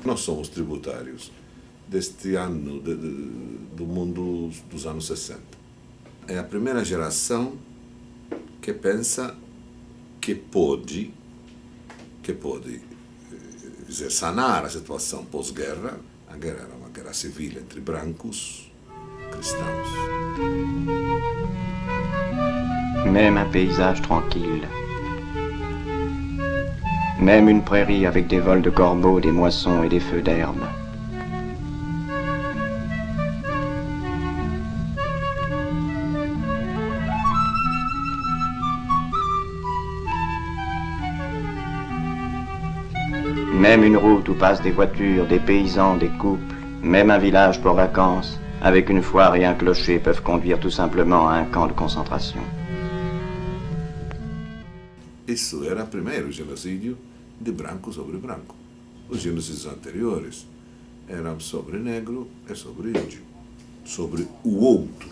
nós somos tributários deste ano, do mundo dos anos 60. É a primeira geração que pensa que pode dizer, sanar a situação pós-guerra. A guerra era uma guerra civil entre brancos cristãos. Même un paysage tranquille, même une prairie avec des vols de corbeaux, des moissons et des feux d'herbe. Même une route où passent des voitures, des paysans, des couples, même un village pour vacances, avec une foire et un clocher peuvent conduire tout simplement à un camp de concentration. Isso era o primeiro genocídio de branco sobre branco. Os genocídios anteriores eram sobre negro e sobre índio, sobre o outro,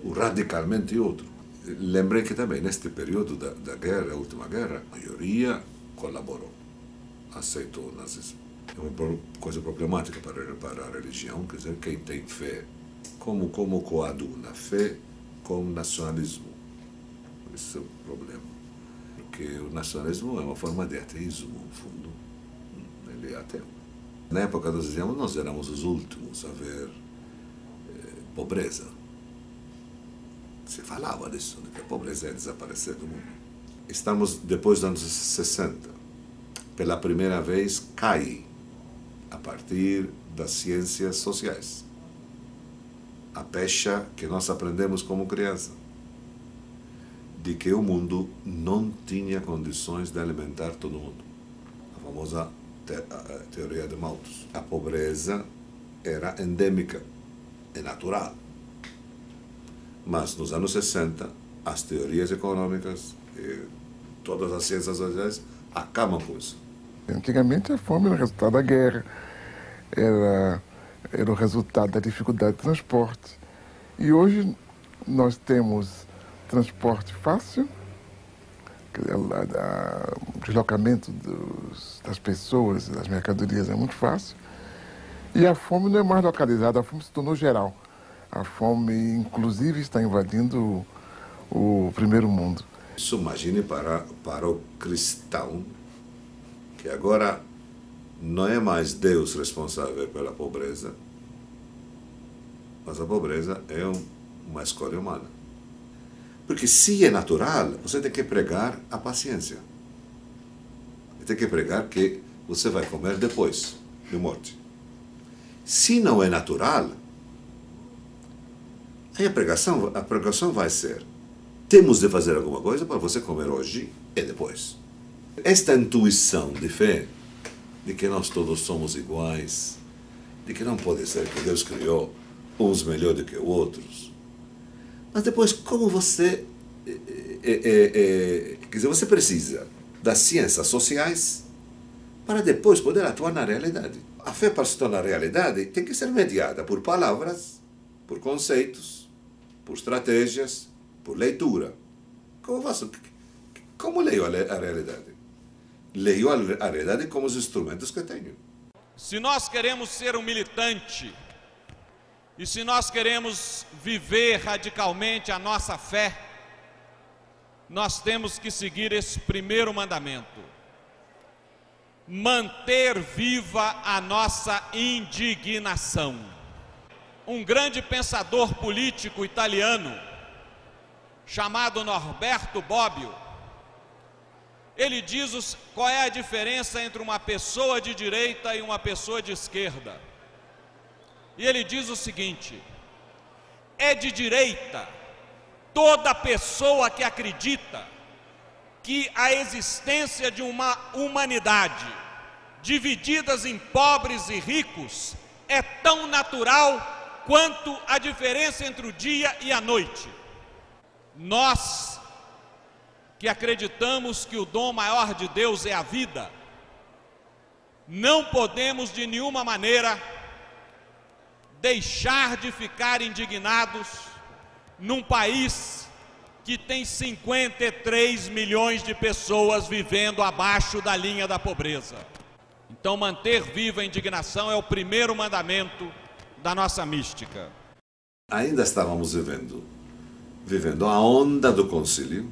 o radicalmente outro. Lembrei que também neste período da guerra, a última guerra, a maioria colaborou, aceitou o nazismo. É uma coisa problemática para a religião, quer dizer, quem tem fé, como coaduna fé com nacionalismo. Esse é o problema. Porque o nacionalismo é uma forma de ateísmo, no fundo. Ele é ateu. Na época nós dizíamos, nós éramos os últimos a ver pobreza. Se falava disso, né, que a pobreza ia desaparecer do mundo. Estamos depois dos anos 60. Pela primeira vez cai a partir das ciências sociais a pecha que nós aprendemos como criança, de que o mundo não tinha condições de alimentar todo mundo. A famosa teoria de Malthus. A pobreza era endêmica, é natural. Mas nos anos 60, as teorias econômicas e todas as ciências sociais acabam com isso. Antigamente a fome era o resultado da guerra, era o resultado da dificuldade de transporte. E hoje nós temos transporte fácil, o deslocamento das pessoas, das mercadorias é muito fácil. E a fome não é mais localizada, a fome se tornou geral. A fome, inclusive, está invadindo o primeiro mundo. Isso imagine para o cristão, que agora não é mais Deus responsável pela pobreza, mas a pobreza é uma escolha humana. Porque se é natural, você tem que pregar a paciência. Tem que pregar que você vai comer depois de morte. Se não é natural, aí a pregação vai ser: temos de fazer alguma coisa para você comer hoje e depois. Esta intuição de fé, de que nós todos somos iguais, de que não pode ser que Deus criou uns melhor do que outros. Mas depois, como você... quer dizer, você precisa das ciências sociais para depois poder atuar na realidade. A fé, para se tornar realidade, tem que ser mediada por palavras, por conceitos, por estratégias, por leitura. Como leio a realidade? Leio a realidade com os instrumentos que tenho. Se nós queremos ser um militante e se nós queremos viver radicalmente a nossa fé, nós temos que seguir esse primeiro mandamento: manter viva a nossa indignação. Um grande pensador político italiano chamado Norberto Bobbio, ele diz qual é a diferença entre uma pessoa de direita e uma pessoa de esquerda. E ele diz o seguinte: é de direita toda pessoa que acredita que a existência de uma humanidade divididas em pobres e ricos é tão natural quanto a diferença entre o dia e a noite. Nós que acreditamos que o dom maior de Deus é a vida, não podemos de nenhuma maneira deixar de ficar indignados num país que tem 53 milhões de pessoas vivendo abaixo da linha da pobreza. Então, manter viva a indignação é o primeiro mandamento da nossa mística. Ainda estávamos vivendo a onda do concílio,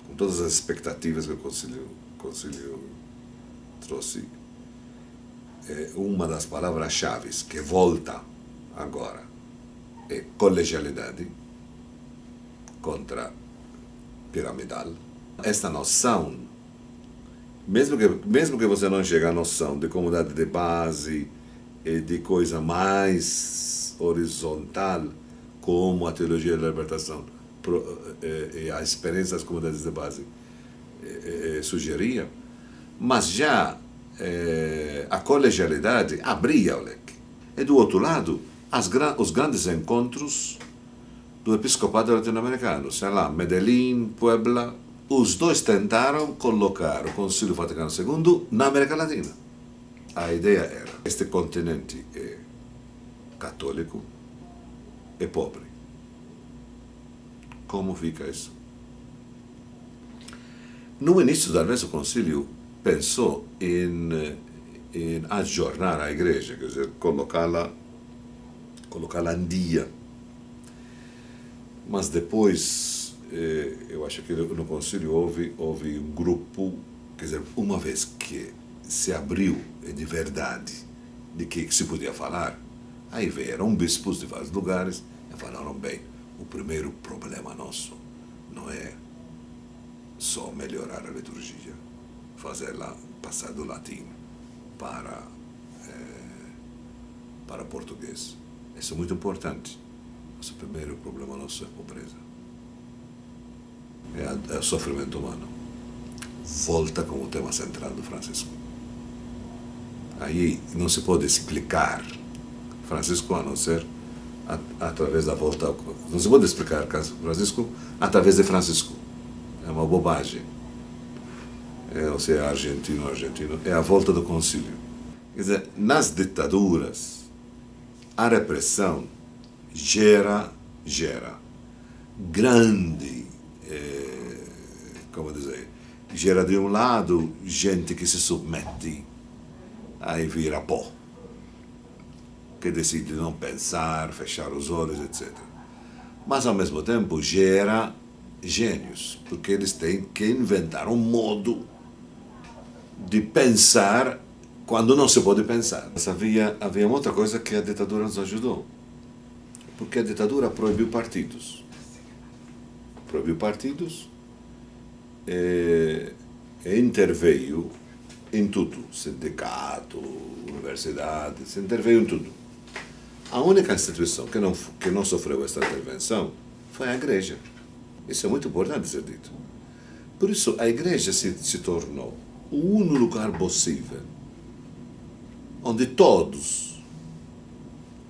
com todas as expectativas que o concílio trouxe. Uma das palavras-chave que volta agora é colegialidade contra piramidal. Esta noção, mesmo que você não chegue à noção de comunidade de base e de coisa mais horizontal, como a teologia da libertação e a experiência das comunidades de base sugeria, mas já a colegialidade abria o leque. E do outro lado, os grandes encontros do episcopado latino-americano, sei lá, Medellín, Puebla, os dois tentaram colocar o Concílio Vaticano II na América Latina. A ideia era, este continente é católico e pobre. Como fica isso? No início, talvez, o concílio pensou em aggiornar a igreja, quer dizer, colocá-la em dia. Mas depois, eu acho que no concílio houve um grupo, quer dizer, uma vez que se abriu de verdade de que se podia falar, aí vieram bispos de vários lugares e falaram, bem, o primeiro problema nosso não é só melhorar a liturgia, fazê-la passar do latim para português. Isso é muito importante. Mas o primeiro problema nosso é a pobreza. É o sofrimento humano. Volta como tema central do Francisco. Aí não se pode explicar Francisco a não ser através da volta ao... Não se pode explicar Francisco através de Francisco. É uma bobagem. Ou seja, argentino, é a volta do concílio. Quer dizer, nas ditaduras, a repressão gera grande, como dizer, gera de um lado gente que se submete, aí vira pó, que decide não pensar, fechar os olhos, etc. Mas, ao mesmo tempo, gera gênios, porque eles têm que inventar um modo de pensar quando não se pode pensar. Mas havia uma outra coisa que a ditadura nos ajudou, porque a ditadura proibiu partidos. Proibiu partidos e interveio em tudo, sindicato, universidade, se interveio em tudo. A única instituição que não sofreu esta intervenção foi a igreja. Isso é muito importante ser dito. Por isso, a igreja se tornou o único lugar possível onde todos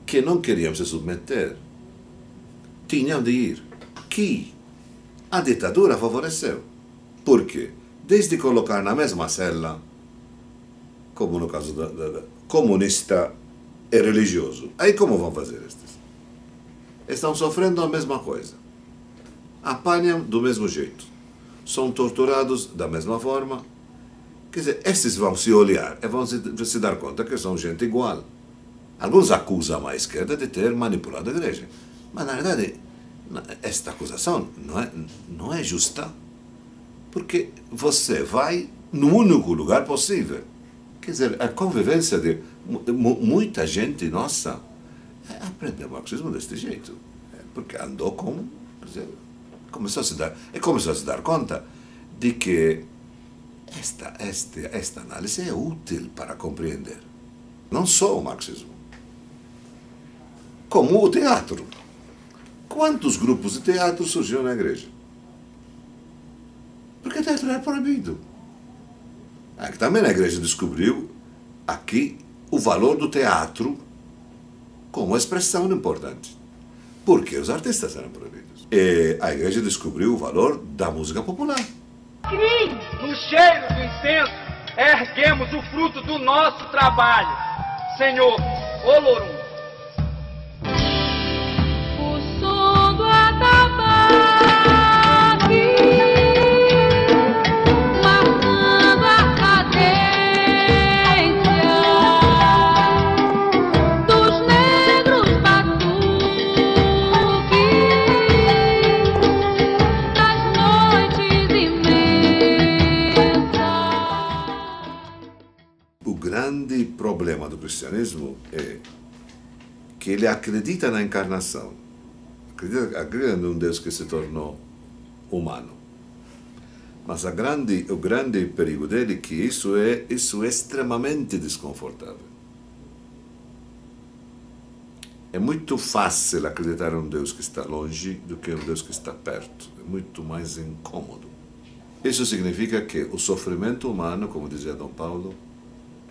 que não queriam se submeter tinham de ir, que a ditadura favoreceu. Por quê? Desde colocar na mesma cela, como no caso da comunista e religioso. Aí como vão fazer estes? Estão sofrendo a mesma coisa. Apanham do mesmo jeito. São torturados da mesma forma. Quer dizer, estes vão se olhar e vão se dar conta que são gente igual. Alguns acusam a esquerda de ter manipulado a igreja. Mas, na verdade, esta acusação não é justa. Porque você vai no único lugar possível. Quer dizer, a convivência de muita gente nossa aprendeu o marxismo deste jeito. Porque andou com... Quer dizer, começou a se dar conta de que esta análise é útil para compreender não só o marxismo, como o teatro. Quantos grupos de teatro surgiram na igreja? Porque o teatro era proibido. Também a igreja descobriu aqui o valor do teatro como expressão importante. Porque os artistas eram proibidos. E a igreja descobriu o valor da música popular. No cheiro do incenso, erguemos o fruto do nosso trabalho. Senhor, Olorum. O som do atabaque, marcando a cadeia. O grande problema do cristianismo é que ele acredita na encarnação, acredita num Deus que se tornou humano. Mas o grande perigo dele é que isso é extremamente desconfortável. É muito fácil acreditar em um Deus que está longe do que em um Deus que está perto. É muito mais incômodo. Isso significa que o sofrimento humano, como dizia Dom Paulo,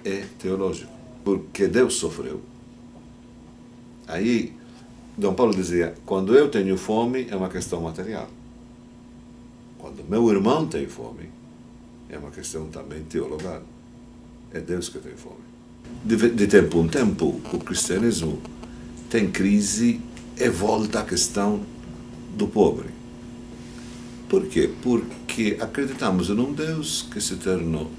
é teológico, porque Deus sofreu. Aí, Dom Paulo dizia, quando eu tenho fome, é uma questão material. Quando meu irmão tem fome, é uma questão também teologal. É Deus que tem fome. De tempo em tempo, o cristianismo tem crise e volta à questão do pobre. Por quê? Porque acreditamos em um Deus que se tornou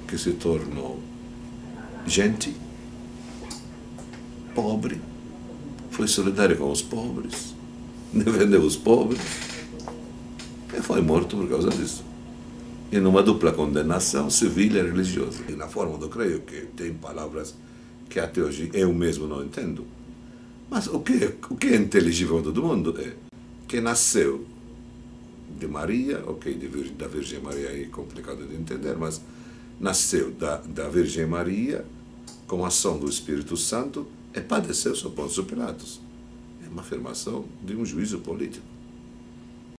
gente, pobre, foi solidário com os pobres, defendeu os pobres e foi morto por causa disso. E numa dupla condenação civil e religiosa. E na forma do creio, que tem palavras que até hoje eu mesmo não entendo. Mas o que é inteligível a todo mundo é que nasceu de Maria, da Virgem Maria é complicado de entender, mas nasceu da Virgem Maria com a ação do Espírito Santo e padeceu sob Pôncio Pilatos. É uma afirmação de um juízo político.